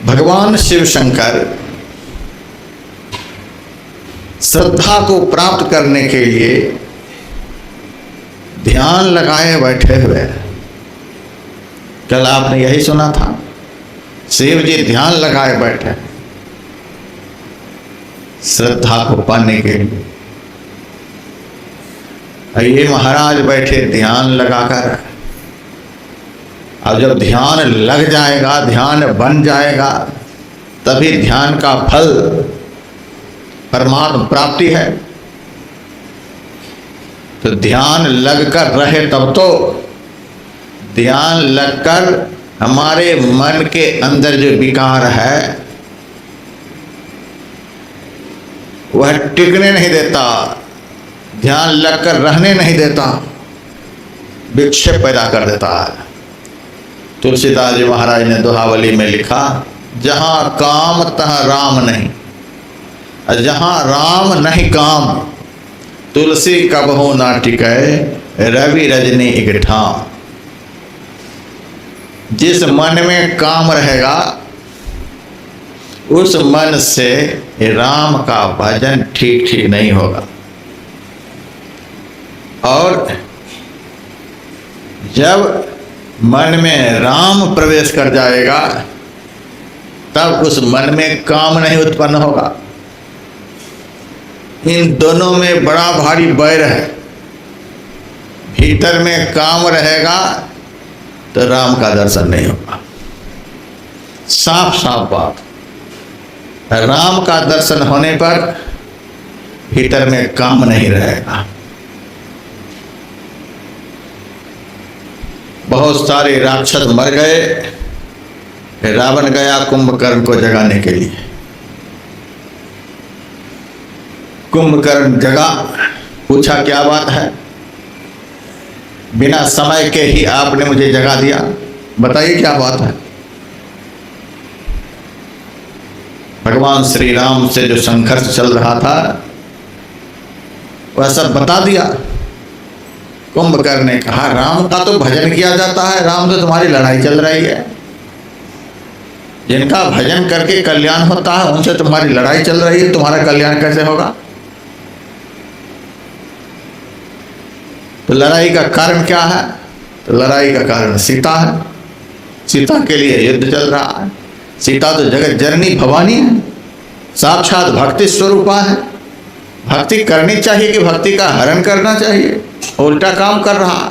भगवान शिव शंकर श्रद्धा को प्राप्त करने के लिए ध्यान लगाए बैठे हुए हैं। कल आपने यही सुना था, शिव जी ध्यान लगाए बैठे श्रद्धा को पाने के लिए। ये महाराज बैठे ध्यान लगाकर, अब जब ध्यान लग जाएगा, ध्यान बन जाएगा, तभी ध्यान का फल परमात्म प्राप्ति है। तो ध्यान लगकर रहे, तब तो ध्यान लगकर हमारे मन के अंदर जो विकार है वह टिकने नहीं देता, ध्यान लगकर रहने नहीं देता, विक्षेप पैदा कर देता है। तुलसीदास जी महाराज ने दोहावली में लिखा, जहाँ काम तहाँ राम नहीं, जहाँ राम नहीं काम, तुलसी कबहू ना टिकै रवि रजनी एक ठाम। जिस मन में काम रहेगा उस मन से राम का भजन ठीक ठीक नहीं होगा, और जब मन में राम प्रवेश कर जाएगा तब उस मन में काम नहीं उत्पन्न होगा। इन दोनों में बड़ा भारी बैर है। भीतर में काम रहेगा तो राम का दर्शन नहीं होगा। साफ साफ बात। राम का दर्शन होने पर भीतर में काम नहीं रहेगा। बहुत सारे राक्षस मर गए, रावण गया कुंभकर्ण को जगाने के लिए। कुंभकर्ण जगा, पूछा क्या बात है, बिना समय के ही आपने मुझे जगा दिया, बताइए क्या बात है। भगवान श्री राम से जो संघर्ष चल रहा था वह सब बता दिया। कुंभकर्ण ने कहा, राम का तो भजन किया जाता है, राम से तुम्हारी लड़ाई चल रही है। जिनका भजन करके कल्याण होता है उनसे तुम्हारी लड़ाई चल रही है, तुम्हारा कल्याण कैसे होगा। तो लड़ाई का कारण क्या है? तो लड़ाई का कारण सीता है। सीता के लिए युद्ध चल रहा है। सीता तो जगत जननी भवानी है, साक्षात भक्ति स्वरूपा है। भक्ति करनी चाहिए कि भक्ति का हरण करना चाहिए, उल्टा काम कर रहा।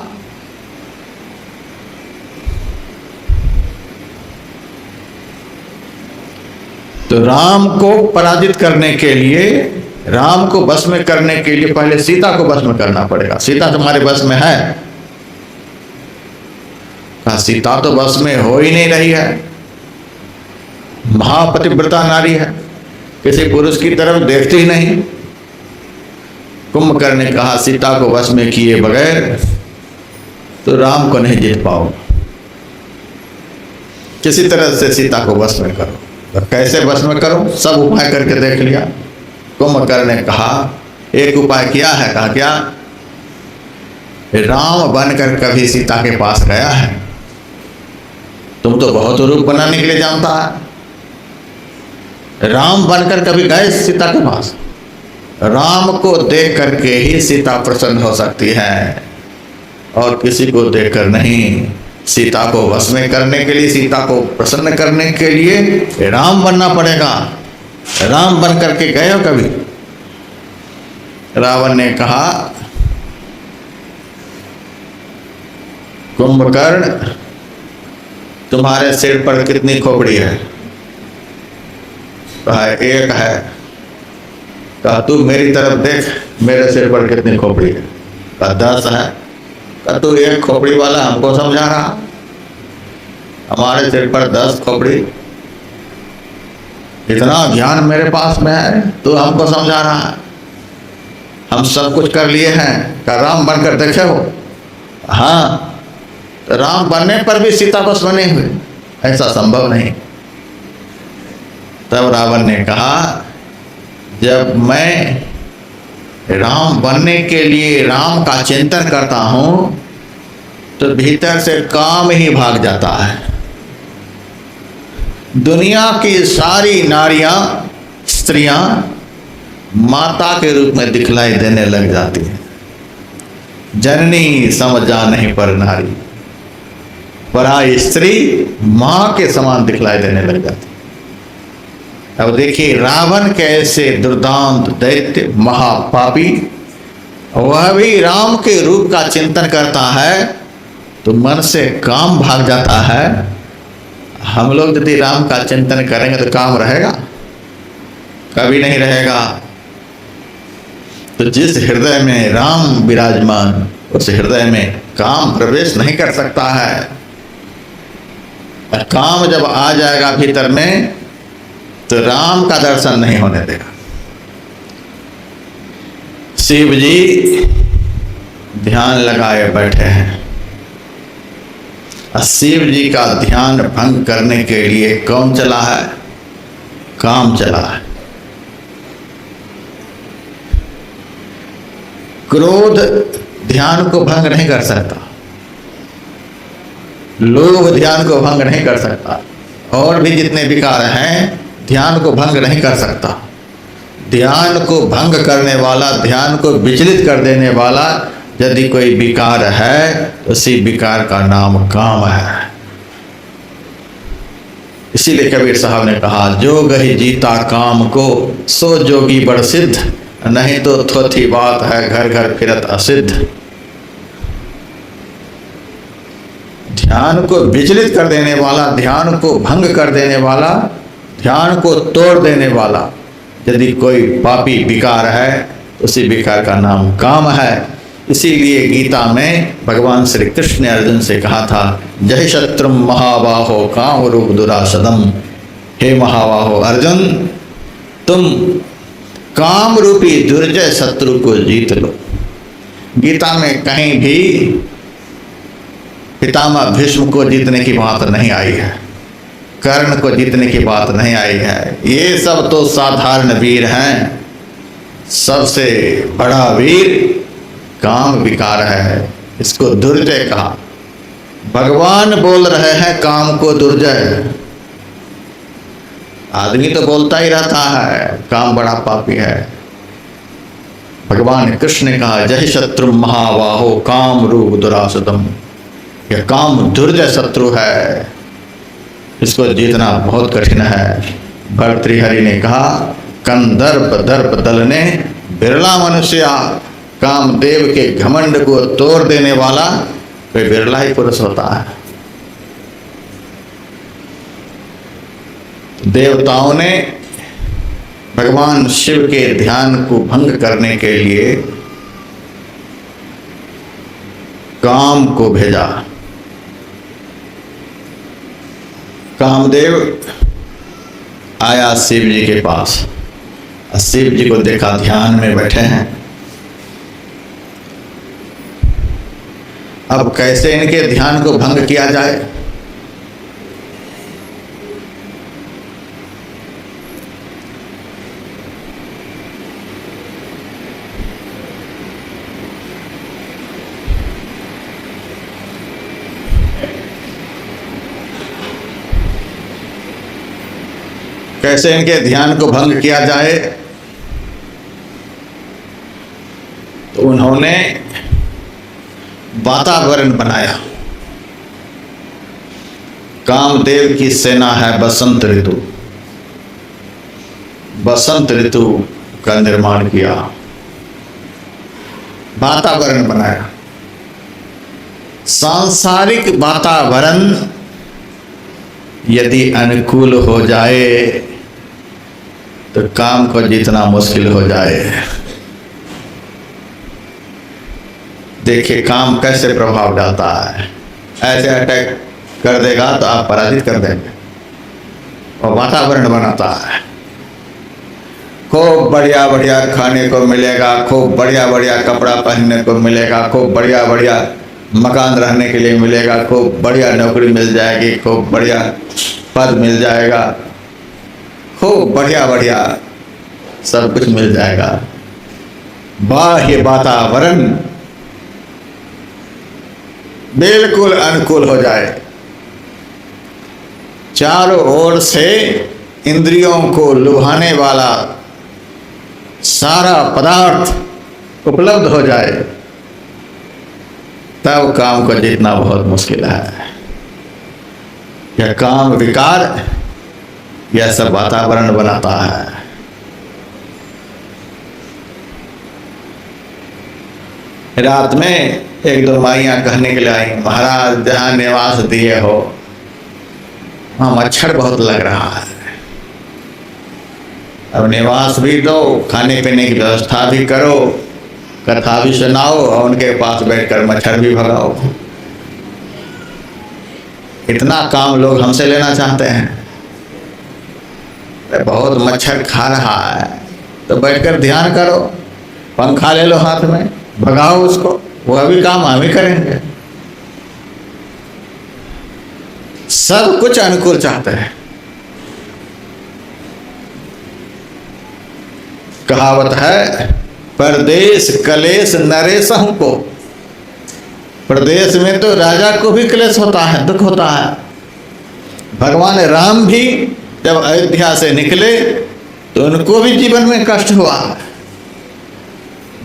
तो राम को पराजित करने के लिए, राम को बस में करने के लिए पहले सीता को बस में करना पड़ेगा। सीता तुम्हारे बस में है? कहा, सीता तो बस में हो ही नहीं रही है, महापतिव्रता नारी है, किसी पुरुष की तरफ देखती ही नहीं। कुंभकर्ण ने कहा, सीता को वश में किए बगैर तो राम को नहीं जीत पाओ, किसी तरह से सीता को वश में करो। तो कैसे वश में करो? सब उपाय करके देख लिया। कुंभकर्ण ने कहा, एक उपाय किया है। कहा, क्या? राम बनकर कभी सीता के पास गया है? तुम तो बहुत रूप बनाने के लिए जानता है। राम बनकर कभी गए सीता के पास? राम को देख करके ही सीता प्रसन्न हो सकती है, और किसी को देखकर नहीं। सीता को वश में करने के लिए, सीता को प्रसन्न करने के लिए राम बनना पड़ेगा। राम बन करके गए हो कभी? रावण ने कहा, कुंभकर्ण तुम्हारे सिर पर कितनी खोपड़ी है? कहा, एक है। कहा, तू मेरी तरफ देख, मेरे सिर पर कितनी खोपड़ी है? कहा, 10 है। कहा, तू एक खोपड़ी वाला हमको समझा रहा, हमारे सिर पर 10 खोपड़ी। इतना ज्ञान मेरे पास में है, तू हमको समझा रहा है। हम सब कुछ कर लिए हैं। कहा, राम बनकर देखे हो? हाँ। तो राम बनने पर भी सीता को वश नहीं हुए, ऐसा संभव नहीं। तब रावण ने कहा, जब मैं राम बनने के लिए राम का चिंतन करता हूं तो भीतर से काम ही भाग जाता है। दुनिया की सारी नारियां, स्त्रियां माता के रूप में दिखलाई देने लग जाती है। जननी समझा नहीं पर नारी, पराई स्त्री मां के समान दिखलाई देने लग जाती। अब देखिए, रावण कैसे दुर्दांत दैत्य महापापी, वह भी राम के रूप का चिंतन करता है तो मन से काम भाग जाता है। हम लोग यदि राम का चिंतन करेंगे तो काम रहेगा? कभी नहीं रहेगा। तो जिस हृदय में राम विराजमान, उस हृदय में काम प्रवेश नहीं कर सकता है। और काम जब आ जाएगा भीतर में तो राम का दर्शन नहीं होने देगा। शिव जी ध्यान लगाए बैठे हैं। शिव जी का ध्यान भंग करने के लिए कौन चला है? काम चला है। क्रोध ध्यान को भंग नहीं कर सकता, लोभ ध्यान को भंग नहीं कर सकता, और भी जितने विकार हैं ध्यान को भंग नहीं कर सकता। ध्यान को भंग करने वाला, ध्यान को विचलित कर देने वाला यदि कोई विकार है तो उसी विकार का नाम काम है। इसीलिए कबीर साहब ने कहा, जो गही जीता काम को सो जोगी बड़ सिद्ध, नहीं तो थोथी बात है घर घर फिरत असिद्ध। ध्यान को विचलित कर देने वाला, ध्यान को भंग कर देने वाला, ध्यान को तोड़ देने वाला यदि कोई पापी विकार है उसी विकार का नाम काम है। इसीलिए गीता में भगवान श्री कृष्ण ने अर्जुन से कहा था, जय शत्रुम महाबाहो काम रूप दुरासदम। हे महाबाहो अर्जुन, तुम काम रूपी दुर्जय शत्रु को जीत लो। गीता में कहीं भी पितामह भीष्म को जीतने की बात नहीं आई है, कर्ण को जीतने की बात नहीं आई है। ये सब तो साधारण वीर हैं। सबसे बड़ा वीर काम विकार है, इसको दुर्जय कहा। भगवान बोल रहे हैं काम को दुर्जय। आदमी तो बोलता ही रहता है काम बड़ा पापी है। भगवान कृष्ण ने कहा, जय शत्रु महाबाहो काम रूप दुरासदम। यह काम दुर्जय शत्रु है, इसको जीतना बहुत कठिन है। भर्तृहरि ने कहा, कंदर्प दर्प दल ने बिरला मनुष्य। कामदेव के घमंड को तोड़ देने वाला कोई बिरला ही पुरुष होता है। देवताओं ने भगवान शिव के ध्यान को भंग करने के लिए काम को भेजा। कामदेव आया शिव जी के पास। शिव जी को देखा ध्यान में बैठे हैं। अब कैसे इनके ध्यान को भंग किया जाए? कैसे इनके ध्यान को भंग किया जाए? तो उन्होंने वातावरण बनाया। कामदेव की सेना है बसंत ऋतु। बसंत ऋतु का निर्माण किया, वातावरण बनाया। सांसारिक वातावरण यदि अनुकूल हो जाए तो काम को जीतना मुश्किल हो जाए। देखिए काम कैसे प्रभाव डालता है। ऐसे अटैक कर देगा तो आप पराजित कर देंगे। और वातावरण बनाता है, खूब बढ़िया बढ़िया खाने को मिलेगा, खूब बढ़िया बढ़िया कपड़ा पहनने को मिलेगा, खूब बढ़िया बढ़िया मकान रहने के लिए मिलेगा, खूब बढ़िया नौकरी मिल जाएगी, खूब बढ़िया पद मिल जाएगा, खूब बढ़िया बढ़िया सब कुछ मिल जाएगा। बाह्य वातावरण बिल्कुल अनुकूल हो जाए, चारों ओर से इंद्रियों को लुभाने वाला सारा पदार्थ उपलब्ध हो जाए, तब काम को जीतना बहुत मुश्किल है। यह काम विकार यह सब वातावरण बनाता है। रात में एक दो माइयां कहने के लिए आई, महाराज जहां निवास दिए हो वहां मच्छर बहुत लग रहा है, अब निवास भी दो, खाने पीने की व्यवस्था भी करो, कथा भी सुनाओ और उनके पास बैठकर मच्छर भी भगाओ। इतना काम लोग हमसे लेना चाहते हैं। बहुत मच्छर खा रहा है तो बैठकर ध्यान करो, पंखा ले लो हाथ में, भगाओ उसको, वह भी काम हम ही करेंगे। सब कुछ अनुकूल चाहते हैं। कहावत है, परदेश कलेश नरेशहु को। प्रदेश में तो राजा को भी क्लेश होता है, दुख होता है। भगवान राम भी जब अयोध्या से निकले तो उनको भी जीवन में कष्ट हुआ।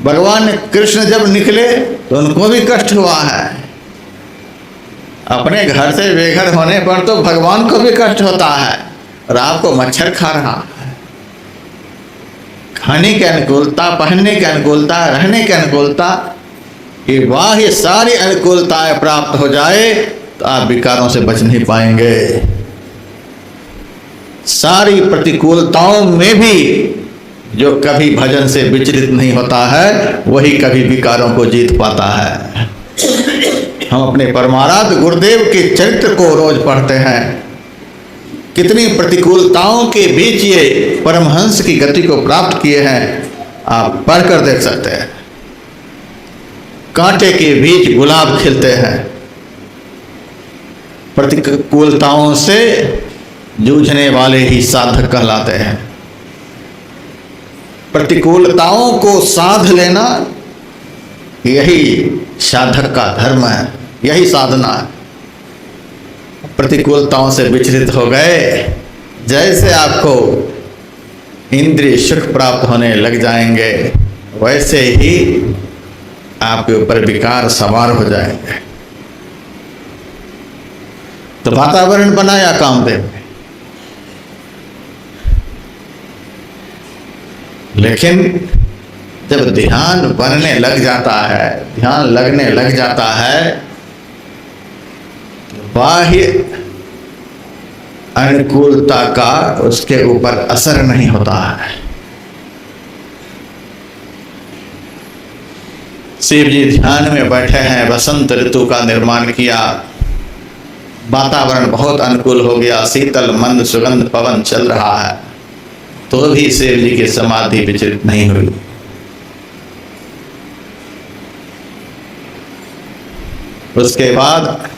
भगवान कृष्ण जब निकले तो उनको भी कष्ट हुआ है। अपने घर से बेघर होने पर तो भगवान को भी कष्ट होता है, और आपको मच्छर खा रहा है। खाने की अनुकूलता, पहनने की अनुकूलता, रहने की अनुकूलता, ये बाह्य सारी अनुकूलताएं प्राप्त हो जाए तो आप विकारों से बच नहीं पाएंगे। सारी प्रतिकूलताओं में भी जो कभी भजन से विचलित नहीं होता है वही कभी विकारों को जीत पाता है। हम अपने परमाराध्य गुरुदेव के चरित्र को रोज पढ़ते हैं। कितनी प्रतिकूलताओं के बीच ये परमहंस की गति को प्राप्त किए हैं, आप पढ़कर देख सकते हैं। कांटे के बीच गुलाब खिलते हैं। प्रतिकूलताओं से जूझने वाले ही साधक कहलाते हैं। प्रतिकूलताओं को साध लेना यही साधक का धर्म है, यही साधना है। प्रतिकूलताओं से विचलित हो गए, जैसे आपको इंद्रिय सुख प्राप्त होने लग जाएंगे, वैसे ही आपके ऊपर विकार सवार हो जाएंगे। तो वातावरण बनाया कामदेव ने, लेकिन जब ध्यान बनने लग जाता है, ध्यान लगने लग जाता है, बाह्य अनुकूलता का उसके ऊपर असर नहीं होता है। शिव जी ध्यान में बैठे हैं, बसंत ऋतु का निर्माण किया, वातावरण बहुत अनुकूल हो गया, शीतल मंद सुगंध पवन चल रहा है, तो भी शिव जी की समाधि विचलित नहीं हुई। उसके बाद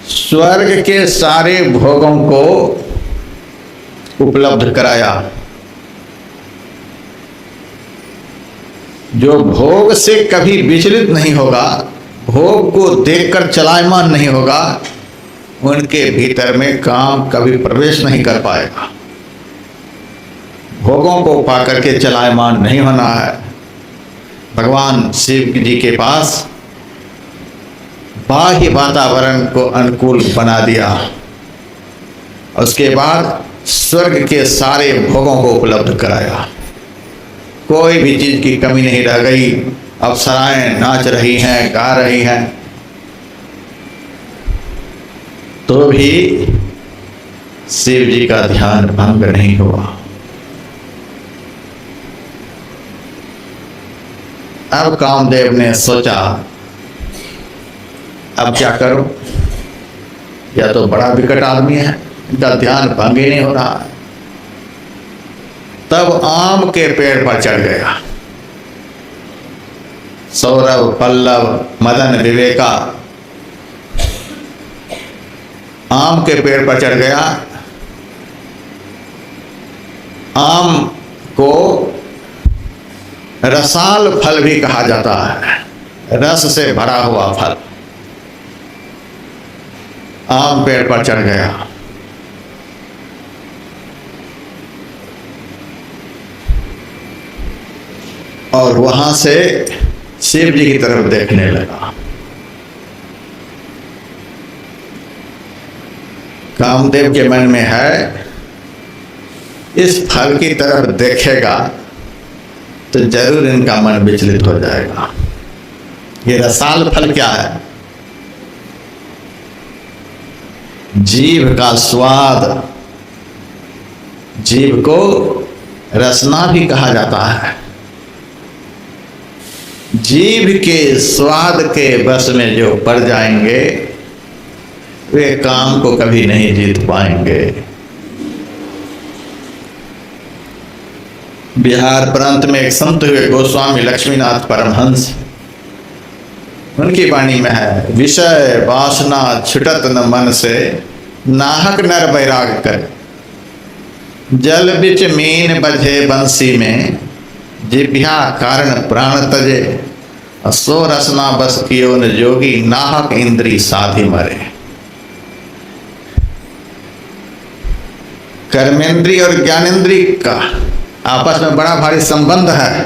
स्वर्ग के सारे भोगों को उपलब्ध कराया। जो भोग से कभी विचलित नहीं होगा, भोग को देखकर चलायमान नहीं होगा, उनके भीतर में काम कभी प्रवेश नहीं कर पाएगा। भोगों को पाकर के चलायमान नहीं होना है। भगवान शिव जी के पास बाह्य वातावरण को अनुकूल बना दिया, उसके बाद स्वर्ग के सारे भोगों को उपलब्ध कराया। कोई भी चीज की कमी नहीं रह गई। अप्सराएं नाच रही हैं, गा रही हैं, तो भी शिव जी का ध्यान भंग नहीं हुआ। अब कामदेव ने सोचा, अब क्या करूं, या तो बड़ा विकट आदमी है, इनका ध्यान भंग ही नहीं हो रहा। तब आम के पेड़ पर चढ़ गया। सौरभ, पल्लव, मदन, विवेका आम के पेड़ पर चढ़ गया। आम को रसाल फल भी कहा जाता है, रस से भरा हुआ फल। आम पेड़ पर चढ़ गया। और वहां से शिव जी की तरफ देखने लगा। कामदेव के मन में है, इस फल की तरफ देखेगा तो जरूर इनका मन विचलित हो जाएगा। ये रसाल फल क्या है? जीभ का स्वाद। जीभ को रसना भी कहा जाता है। जीभ के स्वाद के बस में जो पड़ जाएंगे वे काम को कभी नहीं जीत पाएंगे। बिहार प्रांत में एक संत हुए गोस्वामी लक्ष्मीनाथ परमहंस, उनकी वाणी में है, विषय वासना छुटत न मन से, नाहक नर बैराग कर, जल बिच मीन बझे बंसी में, जिभ्या कारण प्राण तजे, सो रसना बस कियो न जोगी, नाहक इंद्री साधि मरे। कर्मेंद्री और ज्ञानेंद्री का आपस में बड़ा भारी संबंध है।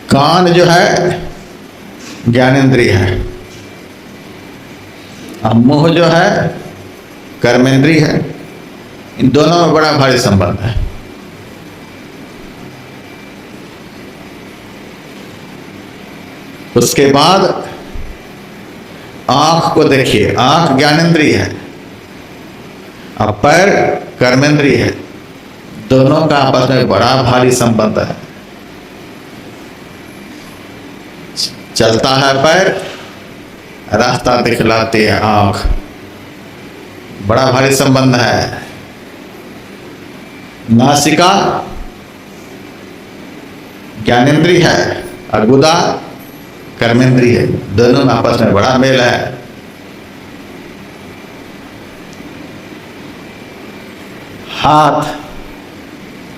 कान जो है ज्ञानेंद्री है, और मुंह जो है कर्मेंद्री है। इन दोनों में बड़ा भारी संबंध है। उसके बाद आंख को देखिए, आंख ज्ञानेंद्री है और पैर कर्मेंद्री है। दोनों का आपस में बड़ा भारी संबंध है। चलता है पैर, रास्ता दिखलाती है आंख, बड़ा भारी संबंध है। नासिका ज्ञानेंद्री है और गुदा कर्मेंद्री है। दोनों में आपस में बड़ा मेल है। हाथ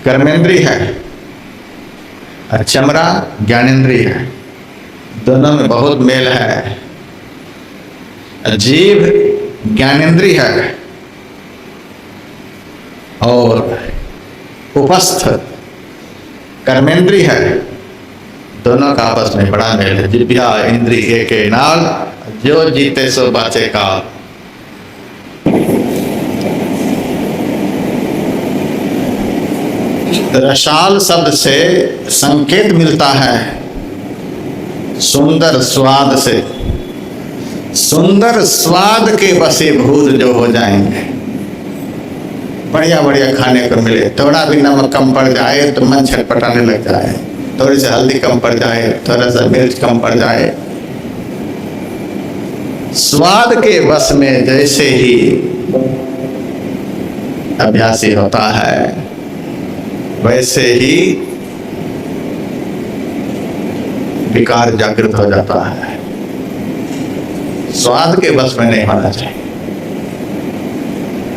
कर्मेंद्री है और चमड़ा ज्ञानेंद्री है। दोनों में बहुत मेल है। जीभ ज्ञानेंद्री है और उपस्थ कर्मेंद्री है। दोनों का आपस में बड़ा मेल है। जिभ्या इंद्री एक नाल, जो जीते सो बाचे काल। रसाल शब्द से संकेत मिलता है सुंदर स्वाद से। सुंदर स्वाद के वशीभूत जो हो जाएंगे, बढ़िया बढ़िया खाने को मिले, थोड़ा भी नमक कम पड़ जाए तो मन छटपटाने लग जाए, थोड़ी सी हल्दी कम पड़ जाए, थोड़ा सा मिर्च कम पड़ जाए, स्वाद के वश में जैसे ही अभ्यासी होता है वैसे ही विकार जागृत हो जाता है। स्वाद के वश में नहीं होना चाहिए।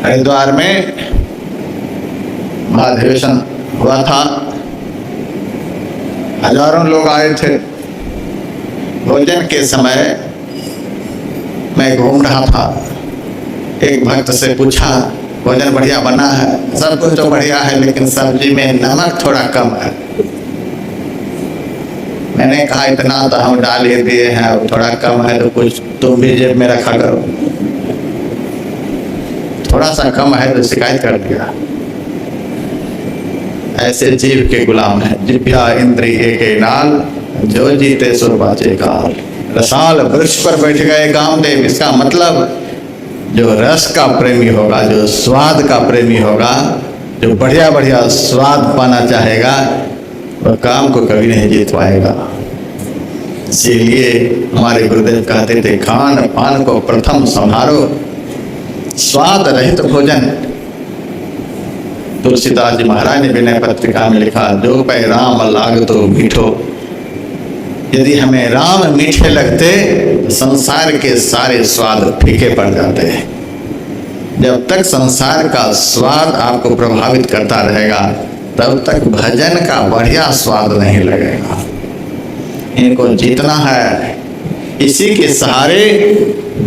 हरिद्वार में महाधिवेशन हुआ था, हजारों लोग आए थे। भोजन के समय मैं घूम रहा था, एक भक्त से पूछा, भोजन बढ़िया बना है? सब कुछ तो बढ़िया है, लेकिन सब्जी में नमक थोड़ा कम है। मैंने कहा, इतना तो हम डाल ही दिए हैं, थोड़ा कम है तो कुछ तुम भी जेब में रखा करो। थोड़ा सा कम है तो शिकायत कर दिया। ऐसे जीव के गुलाम है। जिभ्या इंद्री एक नाल, जो जीते सो बाचे काल। रसाल वृक्ष पर बैठ गए कामदेव। इसका मतलब जो रस का प्रेमी होगा, जो स्वाद का प्रेमी होगा, जो बढ़िया बढ़िया स्वाद पाना चाहेगा, वह काम को कभी नहीं जीत पाएगा। इसीलिए हमारे गुरुदेव कहते थे, खान पान को प्रथम संभारो, स्वाद रहित भोजन। तुलसीदास जी महाराज ने विनय पत्रिका में लिखा, जो पै राम लाग तो मीठो। यदि हमें राम मीठे लगते तो संसार के सारे स्वाद फीके पड़ जाते हैं। जब तक संसार का स्वाद आपको प्रभावित करता रहेगा तब तक भजन का बढ़िया स्वाद नहीं लगेगा। इनको जीतना है। इसी के सहारे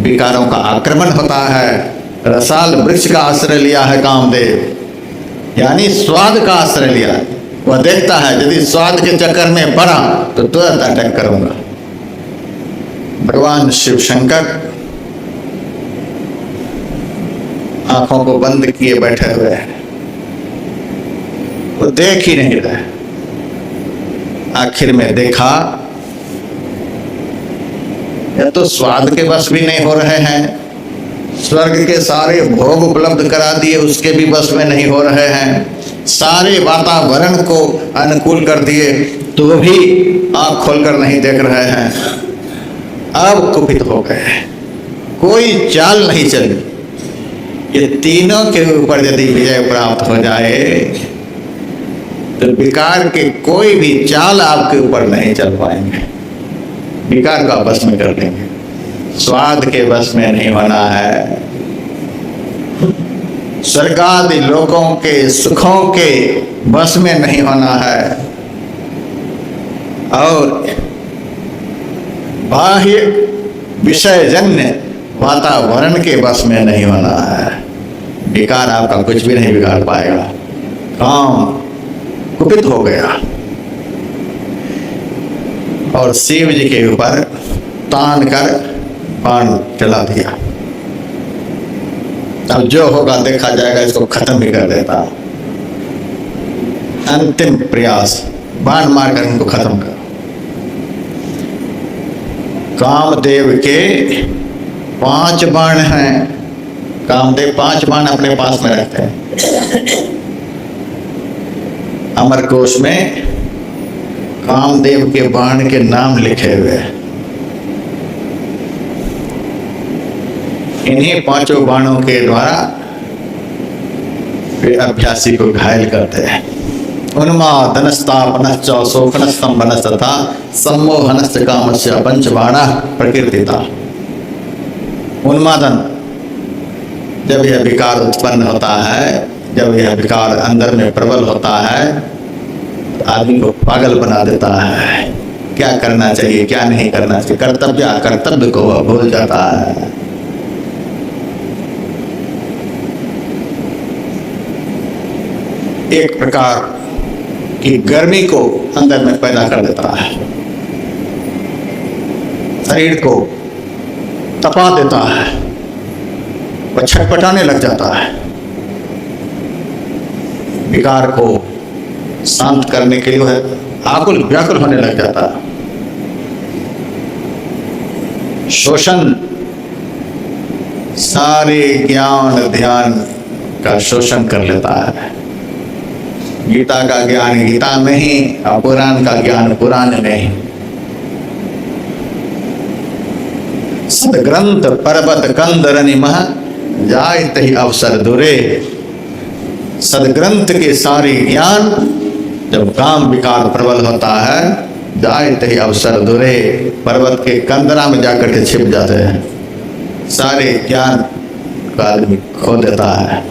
विकारों का आक्रमण होता है। रसाल वृक्ष का आश्रय लिया है कामदेव, यानी स्वाद का आश्रय लिया। वह देखता है यदि स्वाद के चक्कर में पड़ा तो तुरंत अटैक करूंगा। भगवान शिव शंकर आंखों को बंद किए बैठे हुए हैं, वो देख ही नहीं रहे। आखिर में देखा यह तो स्वाद के बस भी नहीं हो रहे हैं, स्वर्ग के सारे भोग उपलब्ध करा दिए उसके भी बस में नहीं हो रहे हैं, सारे वातावरण को अनुकूल कर दिए तो भी आंख खोलकर नहीं देख रहे हैं। अब कुपित हो गए, कोई चाल नहीं चली। ये तीनों के ऊपर यदि विजय प्राप्त हो जाए तो विकार के कोई भी चाल आपके ऊपर नहीं चल पाएंगे, विकार का बस में कर देंगे। स्वाद के बस में नहीं होना है, स्वर्गादि लोकों के सुखों के बस में नहीं होना है, और बाह्य विषयजन्य वातावरण के बस में नहीं होना है। विकार आपका कुछ भी नहीं बिगाड़ पाएगा। काम कुपित हो गया और शिव जी के ऊपर तान कर बाण चला दिया। अब जो होगा देखा जाएगा, इसको खत्म भी कर देता। अंतिम प्रयास, बाण मारकर इनको खत्म कर। कामदेव के 5 बाण हैं, कामदेव 5 बाण अपने पास में रखते हैं। अमरकोश में कामदेव के बाण के नाम लिखे हुए हैं। इन्हीं 5 बाणों के द्वारा वे अभ्यासी को घायल करते हैं। उन्मादनस्तापनश्च शोकनस्तंभनश्च तथा सम्मोहनश्च कामस्य पंचबाणः प्रकीर्तिता। उन्मादन, जब यह विकार उत्पन्न होता है, जब यह विकार अंदर में प्रबल होता है तो आदमी को पागल बना देता है। क्या करना चाहिए क्या नहीं करना चाहिए, कर्तव्य को वह भूल जाता है। एक प्रकार की गर्मी को अंदर में पैदा कर देता है, शरीर को तपा देता है, वह छटपटाने लग जाता है। विकार को शांत करने के लिए वह आकुल व्याकुल होने लग जाता है। शोषण, सारे ज्ञान ध्यान का शोषण कर लेता है। गीता का ज्ञान गीता में ही और पुराण का ज्ञान पुराण में ही। सदग्रंथ पर्वत कंदर निमह जायत ही अवसर दूरे। सदग्रंथ के सारे ज्ञान जब काम विकार प्रबल होता है, जायत ही अवसर दूरे, पर्वत के कंदरा में जाकर के छिप जाते हैं। सारे ज्ञान का आदमी खो देता है,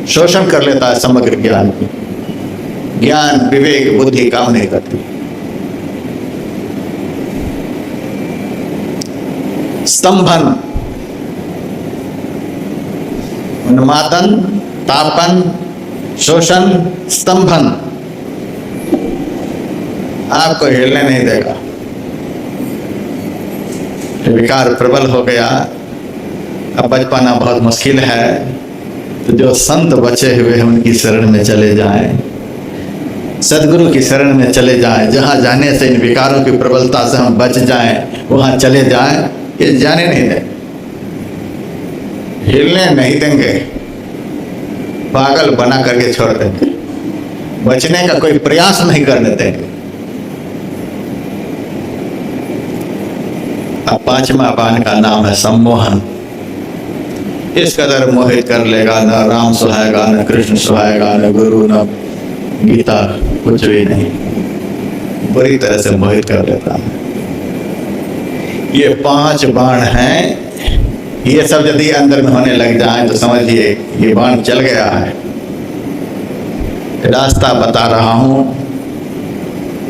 शोषण कर लेता है समग्र ज्ञान की। ज्ञान विवेक बुद्धि काम नहीं करती। स्तंभन, उन्मादन, तापन, शोषण, स्तंभन, आपको हिलने नहीं देगा। विकार प्रबल हो गया, अब बच पाना बहुत मुश्किल है, तो जो संत बचे हुए हैं उनकी शरण में चले जाएं, सदगुरु की शरण में चले जाएं। जहां जाने से इन विकारों की प्रबलता से हम बच जाएं, वहां चले जाएं। ये जाने नहीं दें, हिलने नहीं देंगे, पागल बना करके छोड़ देंगे, बचने का कोई प्रयास नहीं करने देंगे। अब 5वां बाण का नाम है सम्मोहन। इस कदर मोहित कर लेगा, न राम सुहाएगा, न कृष्ण सुहाएगा, न गुरु, न गीता, कुछ भी नहीं, बुरी तरह से मोहित कर लेता है। ये 5 बाण हैं, ये सब यदि अंदर में होने लग जाए तो समझिए ये बाण चल गया है। रास्ता बता रहा हूं,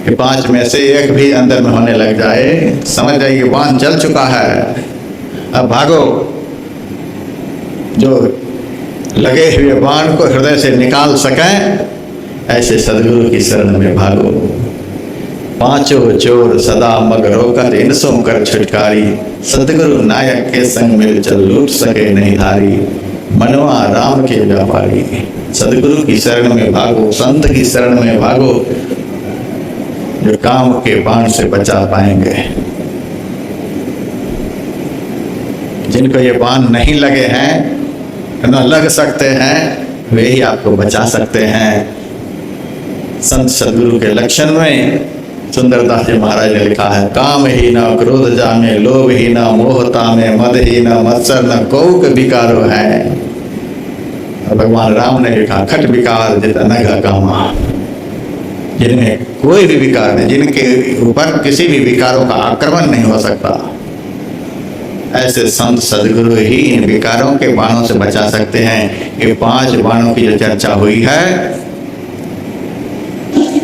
कि 5 में से एक भी अंदर में होने लग जाए, समझ जाइए बाण जल चुका है, अब भागो। जो लगे हुए बाण को हृदय से निकाल सकें, ऐसे सदगुरु की शरण में भागो। पांचों चोर सदा मग रोकर, इनसों कर छुटकारी, सदगुरु नायक के संग मिल चल लूट सके नहीं धारी, मनवा राम के व्यापारी। सदगुरु की शरण में भागो, संत की शरण में भागो, जो काम के बाण से बचा पाएंगे। जिनको ये बाण नहीं लगे हैं, न लग सकते हैं, वे ही आपको बचा सकते हैं। संत सदगुरु के लक्षण में सुंदरदास जी महाराज ने लिखा है, काम ही न क्रोध जामे, लोभ ही न मोहता में, मद ही न मत्सर, न कौक विकारो है। और भगवान राम ने लिखा, खट विकार जित अनघा कामा, जिनमें कोई भी विकार नहीं, जिनके ऊपर किसी भी विकारों का आक्रमण नहीं हो सकता, ऐसे संत सदगुरु ही इन विकारों के बाणों से बचा सकते हैं। ये 5 बाणों की जो चर्चा हुई है,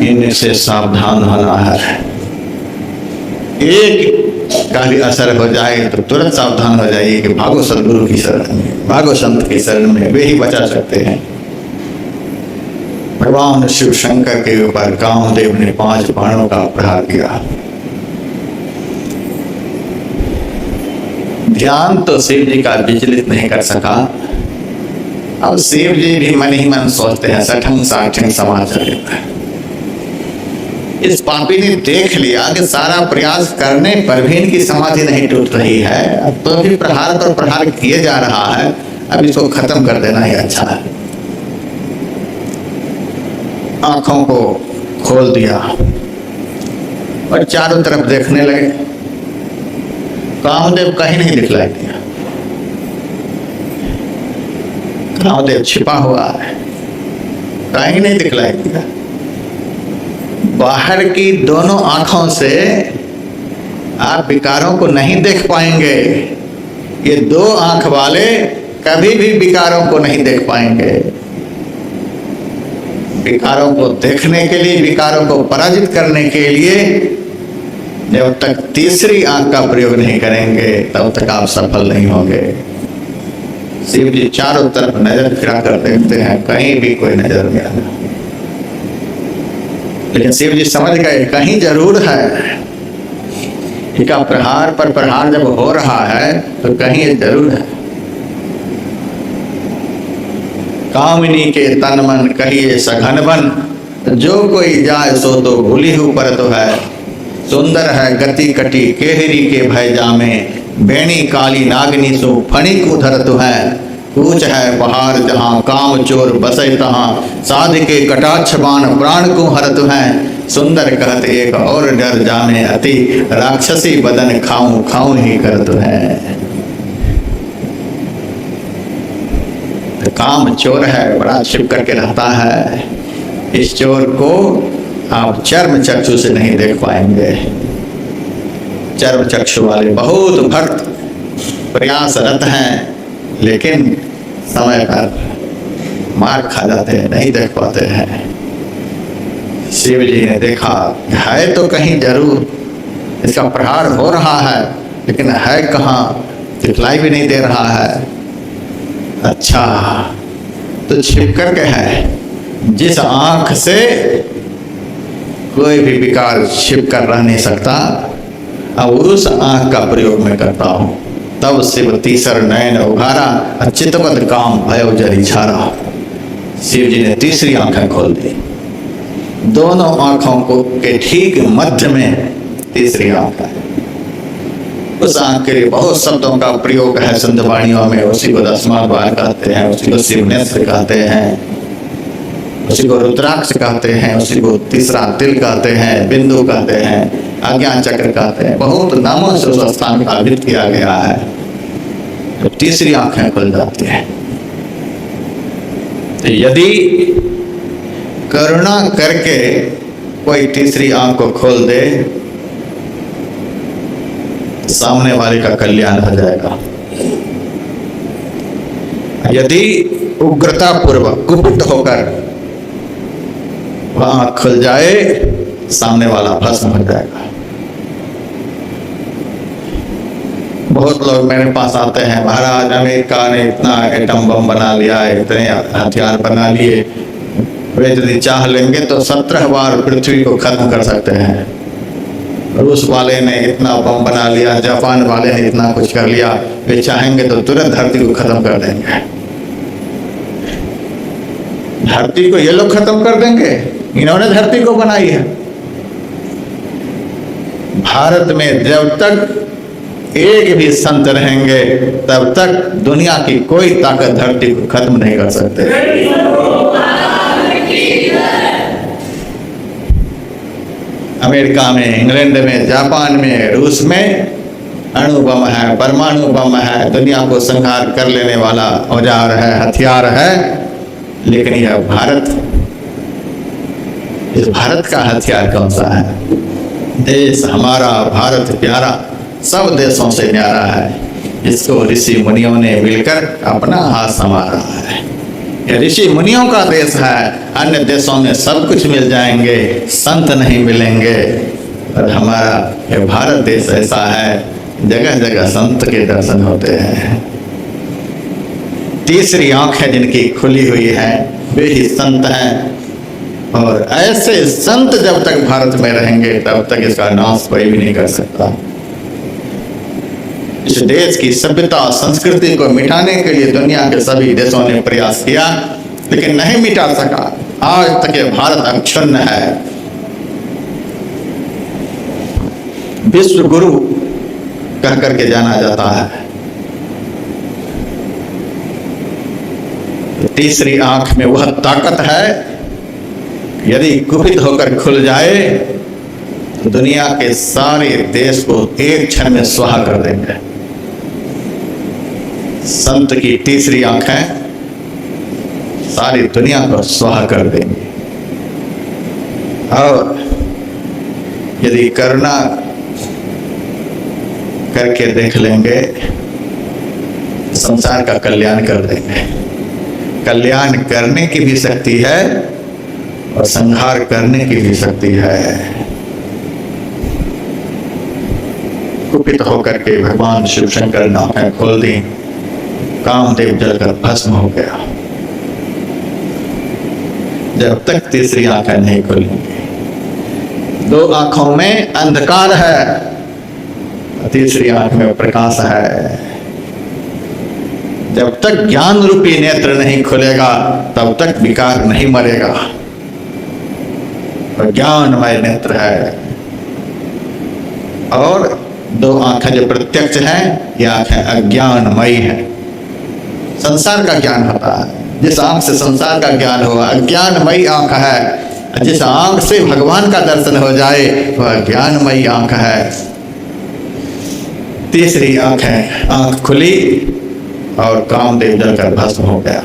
इनसे सावधान होना है। एक का भी असर हो जाए तो तुरंत सावधान हो जाइए कि भागो सदगुरु की शरण में, भागो संत की शरण में, वे ही बचा सकते हैं। भगवान शिव शंकर के ऊपर कामदेव ने 5 बाणों का प्रहार किया। ध्यान तो शिव जी का विचलित नहीं कर सका। अब शिव जी भी मन ही मन सोचते हैं, सठंग साठंग समाचार। इस पापी ने देख लिया कि सारा प्रयास करने पर भी इनकी समाधि नहीं टूट रही है, अब तो भी प्रहार पर प्रहार किए जा रहा है, अब इसको खत्म कर देना ही अच्छा है। आंखों को खोल दिया और चारों तरफ देखने लगे। कामदेव कहीं नहीं दिखलाई दिया, कामदेव छिपा हुआ है, कहीं नहीं दिखलाई दिया। बाहर की दोनों आंखों से आप विकारों को नहीं देख पाएंगे। ये 2 आंख वाले कभी भी विकारों को नहीं देख पाएंगे। विकारों को देखने के लिए, विकारों को पराजित करने के लिए जब तक तीसरी आंख का प्रयोग नहीं करेंगे, तब तक आप सफल नहीं होंगे। शिव जी चारों तरफ नजर फिरा कर देखते हैं, कहीं भी कोई नजर नहीं आता, लेकिन शिव जी समझ गए कहीं जरूर है। इनका प्रहार पर प्रहार जब हो रहा है तो कहीं जरूर है। कामिनी के तन मन कहिए सघन बन, जो कोई जाए सो तो भूली ऊपर तो है। सुंदर है गति कटी केहरी के भय जामे, बेणी काली नागनी सो फणी कुधर तो है। कूच है पहाड़ जहाँ काम चोर बसे तहाँ, साध के कटाक्ष बाण प्राण को हरत है। सुंदर कहत एक और डर जाने अति, राक्षसी बदन खाऊं खाऊं ही करत है। तो काम चोर है, बड़ा छिप करके रहता है। इस चोर को आप चर्म चक्षु से नहीं देख पाएंगे। चर्म चक्षु वाले बहुत भक्त प्रयासरत हैं, लेकिन समय पर मार खा जाते हैं, नहीं देख पाते हैं। शिव जी ने देखा है तो कहीं जरूर, इसका प्रहार हो रहा है, लेकिन है कहाँ, दिखलाई भी नहीं दे रहा है। अच्छा, तो छिप करके है। जिस आंख से कोई भी विकार छिप कर रह नहीं सकता, अब उस आंख का प्रयोग मैं करता हूँ। तब शिव तीसर नयन उघारा, चितवत काम भयो जरी छारा। शिव जी ने तीसरी आंखें खोल दी। दोनों आंखों को के ठीक मध्य में तीसरी आंख है। उस आंख के लिए बहुत शब्दों का प्रयोग है संत वाणियों में। उसी को 10वां द्वार कहते हैं, उसी को शिव नेत्र कहते हैं, उसी को रुद्राक्ष कहते हैं, उसी को तीसरा तिल कहते हैं, बिंदु कहते हैं, आज्ञा चक्र कहते हैं। बहुत नामों से उस स्थान का अभिहित किया गया है। तो तीसरी आंखें खुल जाती है। तो यदि करुणा करके कोई तीसरी आंख को खोल दे, सामने वाले का कल्याण हो जाएगा। यदि उग्रता पूर्वक कुपित होकर आंख खुल जाए, सामने वाला भस्म हो जाएगा। बहुत लोग मेरे पास आते हैं, महाराज अमेरिका ने इतना एटम बम बना लिया है, इतने हथियार बना लिए, वे यदि चाह लेंगे तो 17 बार पृथ्वी को खत्म कर सकते हैं। रूस वाले ने इतना बम बना लिया, जापान वाले ने इतना कुछ कर लिया, वे चाहेंगे तो तुरंत धरती को खत्म कर देंगे। धरती को ये लोग खत्म कर देंगे? इन्होंने धरती को बनाई है। भारत में जब तक एक भी संत रहेंगे तब तक दुनिया की कोई ताकत धरती को खत्म नहीं कर सकते। अमेरिका में, इंग्लैंड में, जापान में, रूस में अणु बम है, परमाणु बम है, दुनिया को संहार कर लेने वाला औजार है, हथियार है। लेकिन यह भारत, इस भारत का हथियार कौन सा है? देश हमारा भारत प्यारा, सब देशों से न्यारा है। इसको ऋषि मुनियों ने मिलकर अपना हाथ संवारा है। यह ऋषि मुनियों का देश है। अन्य देशों में सब कुछ मिल जाएंगे, संत नहीं मिलेंगे। और हमारा यह भारत देश ऐसा है, जगह जगह संत के दर्शन होते हैं। तीसरी आंख है जिनकी खुली हुई है, वे ही संत हैं। और ऐसे संत जब तक भारत में रहेंगे तब तक इसका नाश कोई भी नहीं कर सकता। इस देश की सभ्यता संस्कृति को मिटाने के लिए दुनिया के सभी देशों ने प्रयास किया, लेकिन नहीं मिटा सका। आज तक ये भारत अक्षुण्ण है। विश्व गुरु कह करके जाना जाता है। तीसरी आंख में वह ताकत है, यदि कुपित होकर खुल जाए तो दुनिया के सारे देश को एक क्षण में स्वाहा कर देंगे। संत की तीसरी आंख है, सारी दुनिया को स्वाहा कर देंगे। और यदि करुणा करके देख लेंगे, संसार का कल्याण कर देंगे। कल्याण करने की भी शक्ति है और संहार करने की भी शक्ति है। कुपित होकर के भगवान शिव शंकर ने आंखें खोल दी, कामदेव जलकर भस्म हो गया। जब तक तीसरी आंखें नहीं खुलेंगी, दो आंखों में अंधकार है, तीसरी आंख में प्रकाश है। जब तक ज्ञान रूपी नेत्र नहीं खुलेगा तब तक विकार नहीं मरेगा। और ज्ञानमय नेत्र है। और दो आंखें जो प्रत्यक्ष हैं, ये आंखें अज्ञानमयी है। संसार का ज्ञान होता है, जिस आंख से संसार का ज्ञान हुआ अज्ञानमयी आंख है। जिस आंख से भगवान का दर्शन हो जाए वह ज्ञानमयी आंख है। तीसरी आंख है, आंख खुली और कामदेव जलकर भस्म हो गया।